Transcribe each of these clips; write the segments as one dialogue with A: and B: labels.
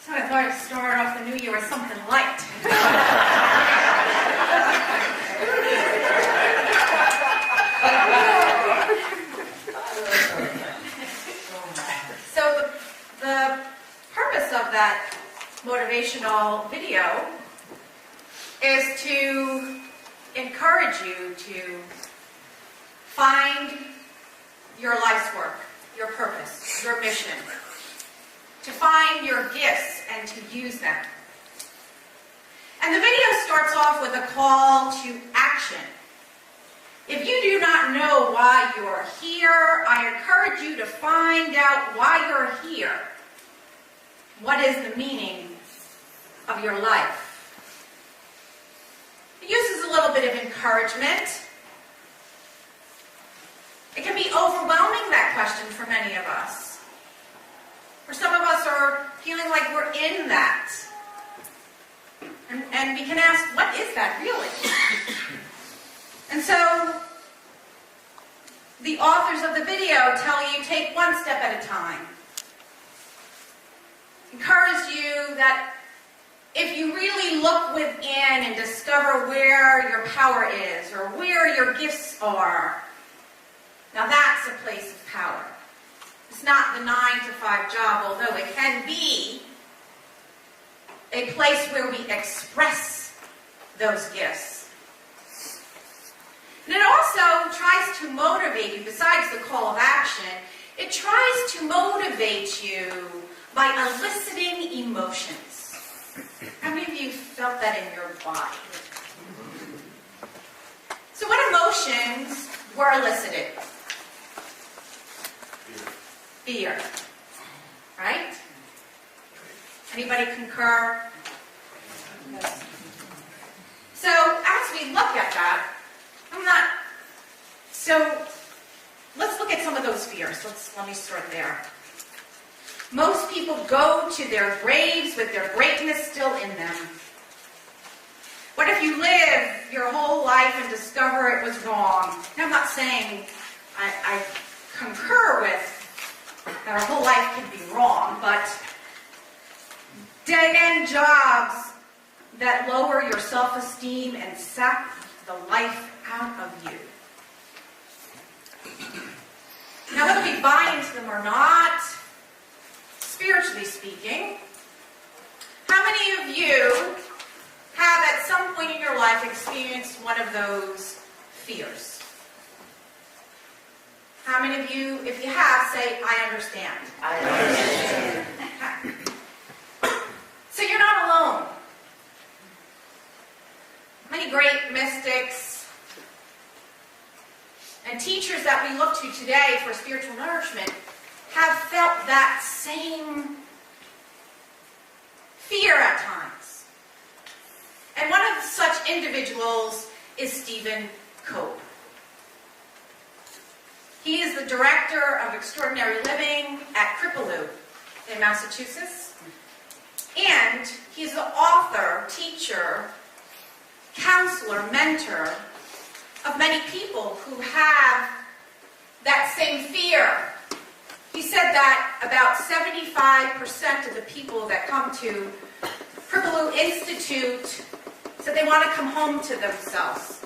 A: So I thought I'd start off the new year with something light. So the purpose of that motivational video is to encourage you to find your life's work, your purpose, your mission, to find your gifts and to use them. And the video starts off with a call to action. If you do not know why you're here, I encourage you to find out why you're here. What is the meaning of your life? It uses a little bit of encouragement. It can be overwhelming, that question, for many of us. For some of us are feeling like we're in that. And we can ask, what is that really? And so, the authors of the video tell you, take one step at a time. Encourage you that if you really look within and discover where your power is, or where your gifts are, now that's a place of power. It's not the 9-to-5 job, although it can be a place where we express those gifts. And it also tries to motivate you, besides the call of action, it tries to motivate you by eliciting emotions. How many of you felt that in your body? So what emotions were elicited? Fear. Right? Anybody concur? Yes. So as we look at that, so let's look at some of those fears. Let me start there. Most people go to their graves with their greatness still in them. What if you live your whole life and discover it was wrong? Now, I'm not saying I concur with that our whole life can be wrong, but dead-end jobs that lower your self-esteem and sap the life out of you. Now, whether we buy into them or not, spiritually speaking, how many of you have at some point in your life experienced one of those fears? How many of you, if you have, say, I understand? I understand. So you're not alone. Many great mystics and teachers that we look to today for spiritual nourishment have felt that same fear at times. And one of such individuals is Stephen Cope. He is the director of extraordinary living at Krippaloo in Massachusetts. And he's the author, teacher, counselor, mentor of many people who have that same fear. He said that about 75% of the people that come to Krippaloo Institute said they want to come home to themselves.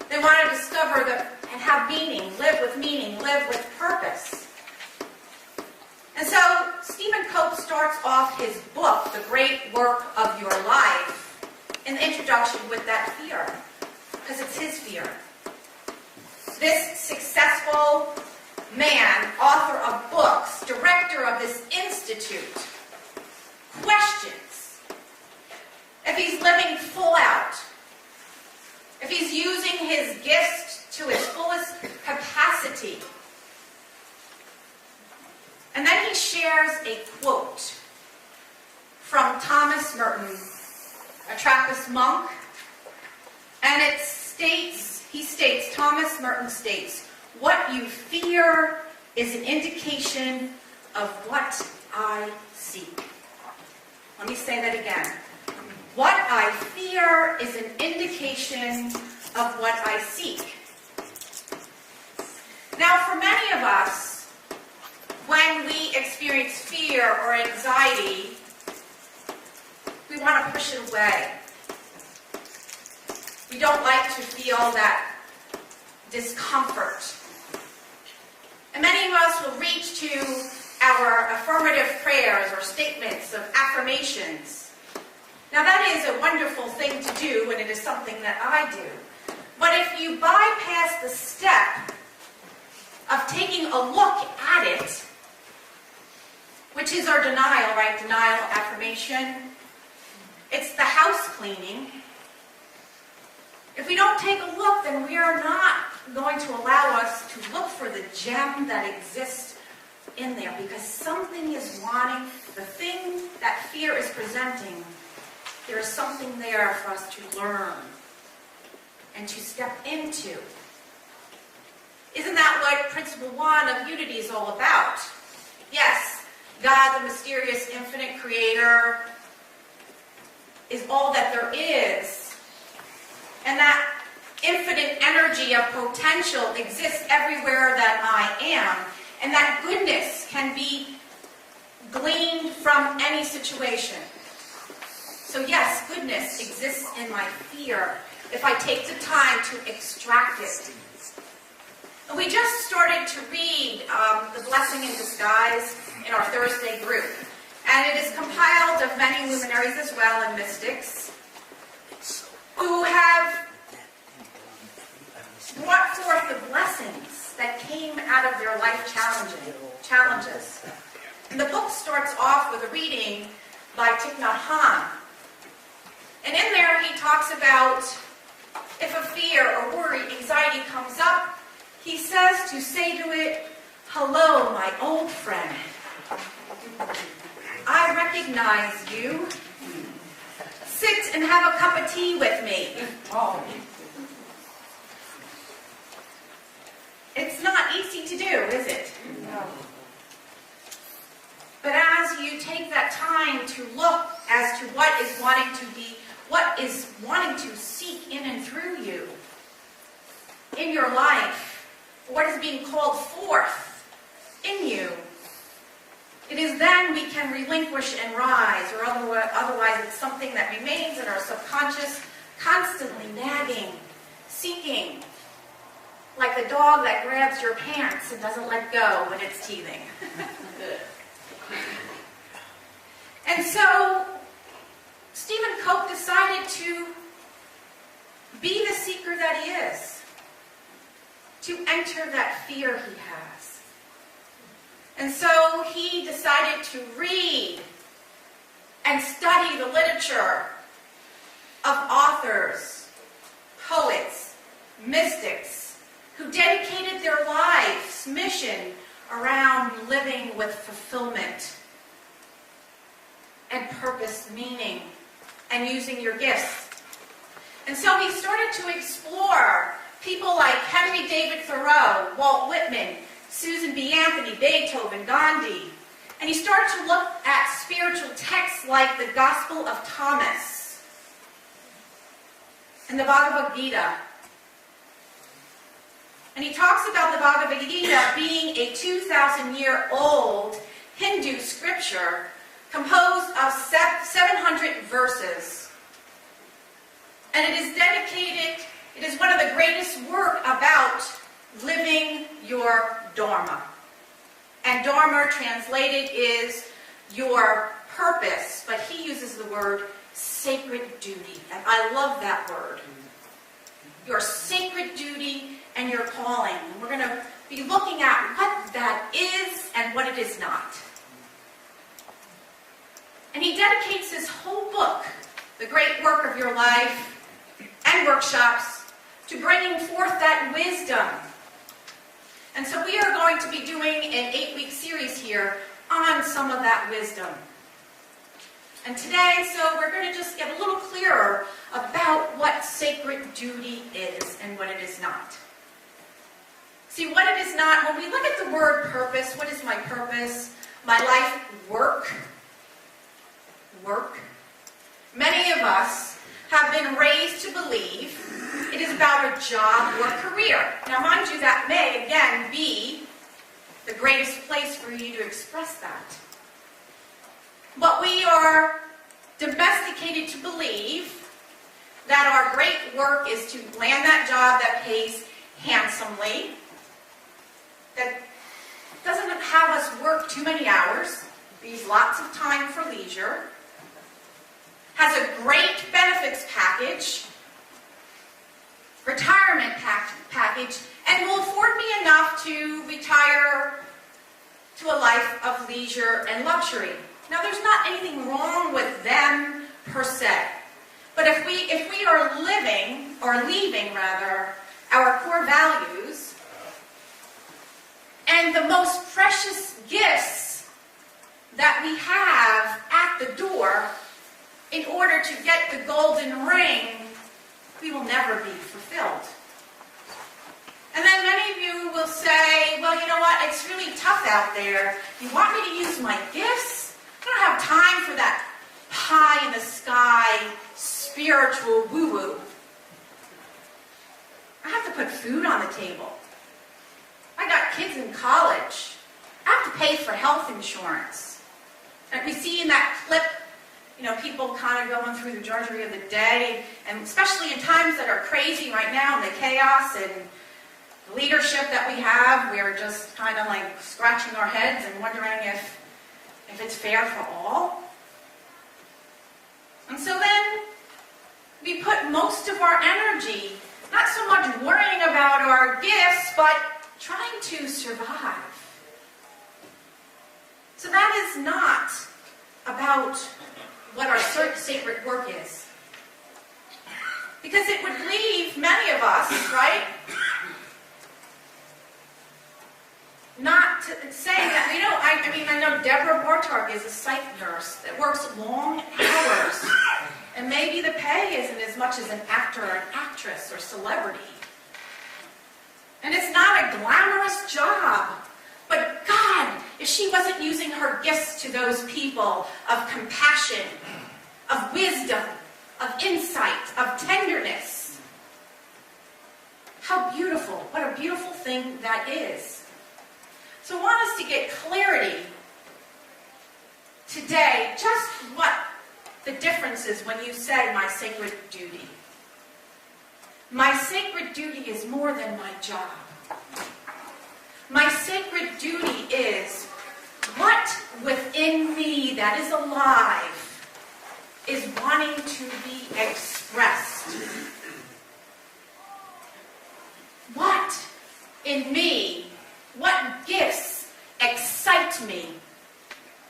A: They want to discover and have meaning, live with purpose. And so Stephen Cope starts off his book, The Great Work of Your Life, in the introduction with that fear, because it's his fear. This successful man, author of books, director of this institute, questions if he's living full out, if he's using his gifts to his fullest capacity. And then he shares a quote from Thomas Merton, a Trappist monk, and Thomas Merton states, "What you fear is an indication of what I seek." Let me say that again. What I fear is an indication of what I seek. Now, for many of us, when we experience fear or anxiety, we want to push it away. We don't like to feel that discomfort. And many of us will reach to our affirmative prayers or statements of affirmations. Now that is a wonderful thing to do, and it is something that I do. But if you bypass the step of taking a look at it, which is our denial, right? Denial, affirmation. It's the house cleaning. If we don't take a look, then we are not going to allow us to look for the gem that exists in there, because something is wanting, the thing that fear is presenting, there is something there for us to learn and to step into. Isn't that what Principle 1 of Unity is all about? Yes, God, the mysterious, infinite creator, is all that there is. And that infinite energy of potential exists everywhere that I am. And that goodness can be gleaned from any situation. So yes, goodness exists in my fear if I take the time to extract it. And we just started to read The Blessing in Disguise in our Thursday group. And it is compiled of many luminaries as well and mystics who have brought forth the blessings that came out of their life challenges. And the book starts off with a reading by Thich Nhat Hanh. And in there he talks about if a fear or worry, anxiety comes up, he says to say to it, "Hello, my old friend. I recognize you. Sit and have a cup of tea with me." It's not easy to do, is it? No. But as you take that time to look as to what is wanting to seek in and through you, in your life, what is being called forth in you, it is then we can relinquish and rise, or otherwise it's something that remains in our subconscious, constantly nagging, seeking, like the dog that grabs your pants and doesn't let go when it's teething. And so Stephen Cope decided to be the seeker that he is, to enter that fear he has. And so he decided to read and study the literature of authors, poets, mystics, who dedicated their lives' mission around living with fulfillment and purpose, meaning, and using your gifts. And so he started to explore people like Henry David Thoreau, Walt Whitman, Susan B. Anthony, Beethoven, Gandhi. And he started to look at spiritual texts like the Gospel of Thomas and the Bhagavad Gita. And he talks about the Bhagavad Gita being a 2,000-year-old Hindu scripture composed of 700 verses. And it is dedicated, it is one of the greatest work about living your Dharma. And Dharma translated is your purpose, but he uses the word sacred duty. And I love that word. Your sacred duty and your calling. And we're going to be looking at what that is and what it is not. And he dedicates his whole book, The Great Work of Your Life, and workshops, to bringing forth that wisdom. And so we are going to be doing an 8-week series here on some of that wisdom. And today, so we're going to just get a little clearer about what sacred duty is and what it is not. See, what it is not, when we look at the word purpose, what is my purpose? My life work. Work. Many of us have been raised to believe it is about a job or career. Now, mind you, that may, again, be the greatest place for you to express that. But we are domesticated to believe that our great work is to land that job that pays handsomely, that doesn't have us work too many hours, leaves lots of time for leisure, has a great benefits package, retirement package, and will afford me enough to retire to a life of leisure and luxury. Now, there's not anything wrong with them per se. But if we are living, or leaving rather, our core values, and the most precious gifts that we have at the door, in order to get the golden ring, we will never be fulfilled. And then many of you will say, well, you know what, it's really tough out there. You want me to use my gifts? I don't have time for that pie in the sky, spiritual woo-woo. I have to put food on the table. I got kids in college. I have to pay for health insurance. And we see in that clip, you know, people kind of going through the drudgery of the day, and especially in times that are crazy right now, and the chaos and the leadership that we have, we're just kind of like scratching our heads and wondering if it's fair for all. And so then we put most of our energy, not so much worrying about our gifts, but trying to survive. So that is not about what our sacred work is. Because it would leave many of us, right, not saying that, you know, I know Deborah Bortarg is a psych nurse that works long hours, and maybe the pay isn't as much as an actor or an actress or celebrity. And it's not a glamorous job. But God, if she wasn't using her gifts to those people of compassion, of wisdom, of insight, of tenderness, how beautiful, what a beautiful thing that is. So I want us to get clarity today, just what the difference is when you say my sacred duty. My sacred duty is more than my job. My sacred duty is what within me that is alive is wanting to be expressed. What in me, what gifts excite me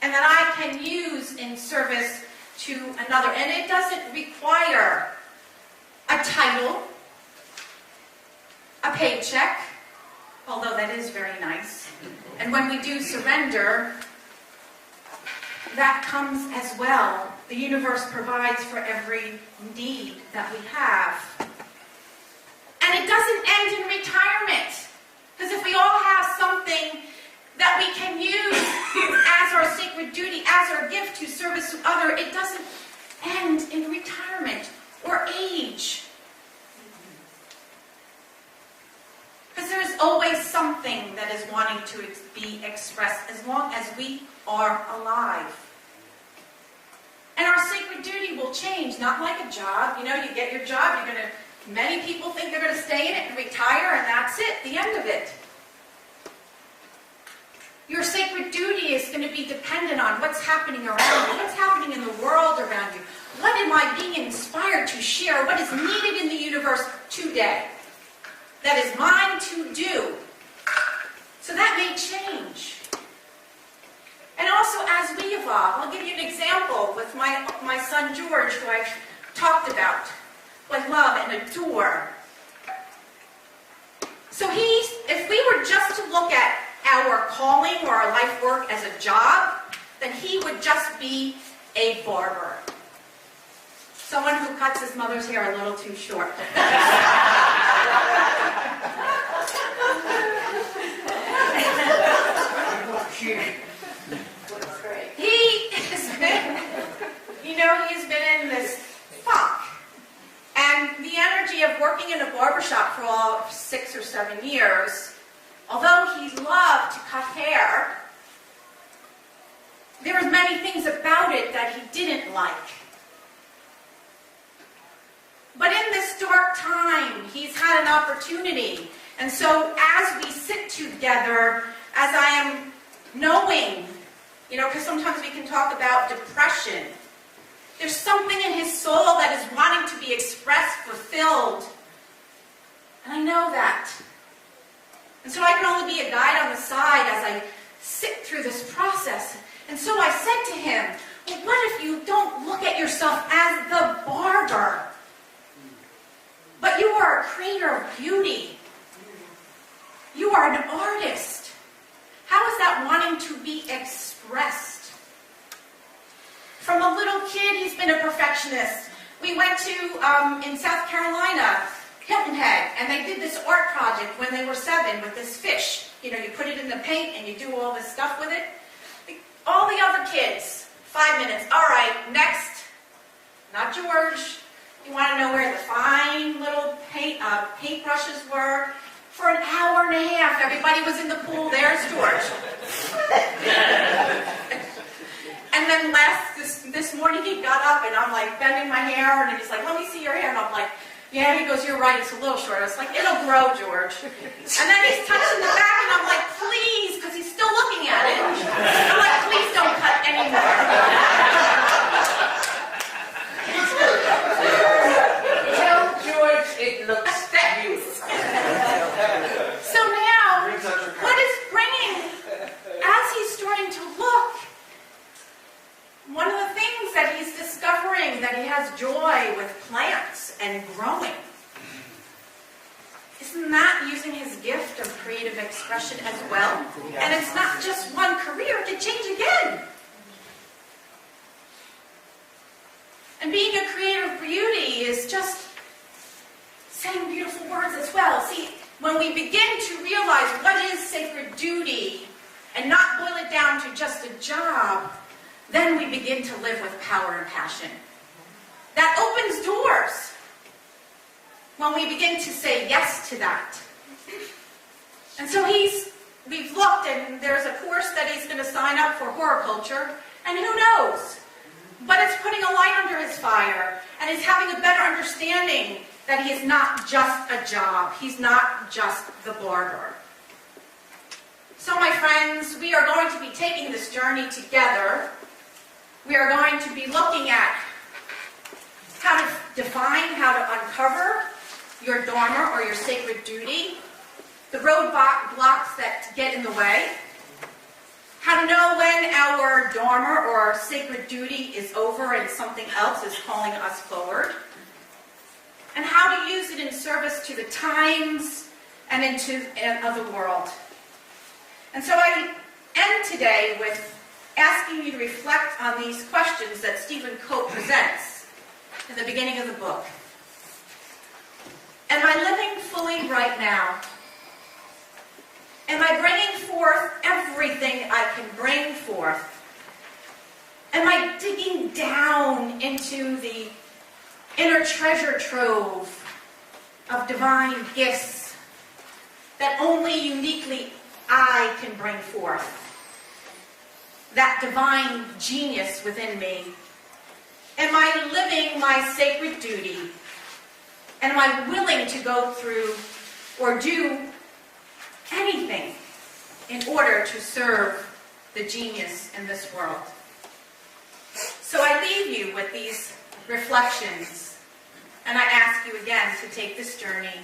A: and that I can use in service to another. And it doesn't require a title, a paycheck, although that is very nice. And when we do surrender, that comes as well. The universe provides for every need that we have. And it doesn't end in retirement. Because if we all have something that we can use as our sacred duty, as our gift to service to others, it doesn't end in retirement or age. Because there is always something that is wanting to be expressed as long as we are alive. And our sacred duty will change, not like a job. You know, you get your job, many people think they're going to stay in it and retire, and that's it, the end of it. Your sacred duty is going to be dependent on what's happening around you, what's happening in the world around you. What am I being inspired to share? What is needed in the universe today that is mine to do? So that may change. And also as we evolve, I'll give you an example with my son George, who I've talked about, who I love and adore. So if we were just to look at our calling or our life work as a job, then he would just be a barber. Someone who cuts his mother's hair a little too short. He's been in this funk. And the energy of working in a barbershop for all 6 or 7 years, although he loved to cut hair, there were many things about it that he didn't like. But in this dark time, he's had an opportunity. And so as we sit together, as I am knowing, because sometimes we can talk about depression, there's something in his soul that is wanting to be expressed, fulfilled. And I know that. And so I can only be a guide on the side as I sit through this process. And so I said to him, well, what if you don't look at yourself as the barber, but you are a creator of beauty? You are an artist. How is that wanting to be expressed? From a little kid, he's been a perfectionist. We went to, in South Carolina, Hilton Head, and they did this art project when they were 7 with this fish. You put it in the paint and you do all this stuff with it. All the other kids, 5 minutes. All right, next. Not George. You want to know where the fine little paint brushes were? For an hour and a half, everybody was in the pool. There's George. And then this morning he got up and I'm like bending my hair and he's like, let me see your hair. And I'm like, yeah. He goes, you're right, it's a little short. I was like, it'll grow, George. And then he's touching the back and I'm like, please, because he's still looking at it. I'm like, please don't cut anymore.
B: Tell George it looks beautiful.
A: So now, what is bringing, as he's starting to look, one of the things that he's discovering that he has joy with plants and growing. Isn't that using his gift of creative expression as well? And it's not just one career, it can change again. And being a creator of beauty is just saying beautiful words as well. See, when we begin to realize what is sacred duty and not boil it down to just a job, then we begin to live with power and passion. That opens doors when we begin to say yes to that. And so we've looked, and there's a course that he's going to sign up for horticulture, and who knows? But it's putting a light under his fire, and he's having a better understanding that he is not just a job. He's not just the barber. So my friends, we are going to be taking this journey together. We are going to be looking at how to define, how to uncover your dharma or your sacred duty, the roadblocks that get in the way, how to know when our dharma or sacred duty is over and something else is calling us forward, and how to use it in service to the times and of the world. And so I end today with asking you to reflect on these questions that Stephen Cope presents in the beginning of the book. Am I living fully right now? Am I bringing forth everything I can bring forth? Am I digging down into the inner treasure trove of divine gifts that only uniquely I can bring forth? That divine genius within me? Am I living my sacred duty? And am I willing to go through or do anything in order to serve the genius in this world? So I leave you with these reflections, and I ask you again to take this journey.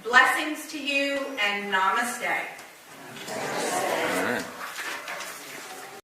A: Blessings to you, and namaste.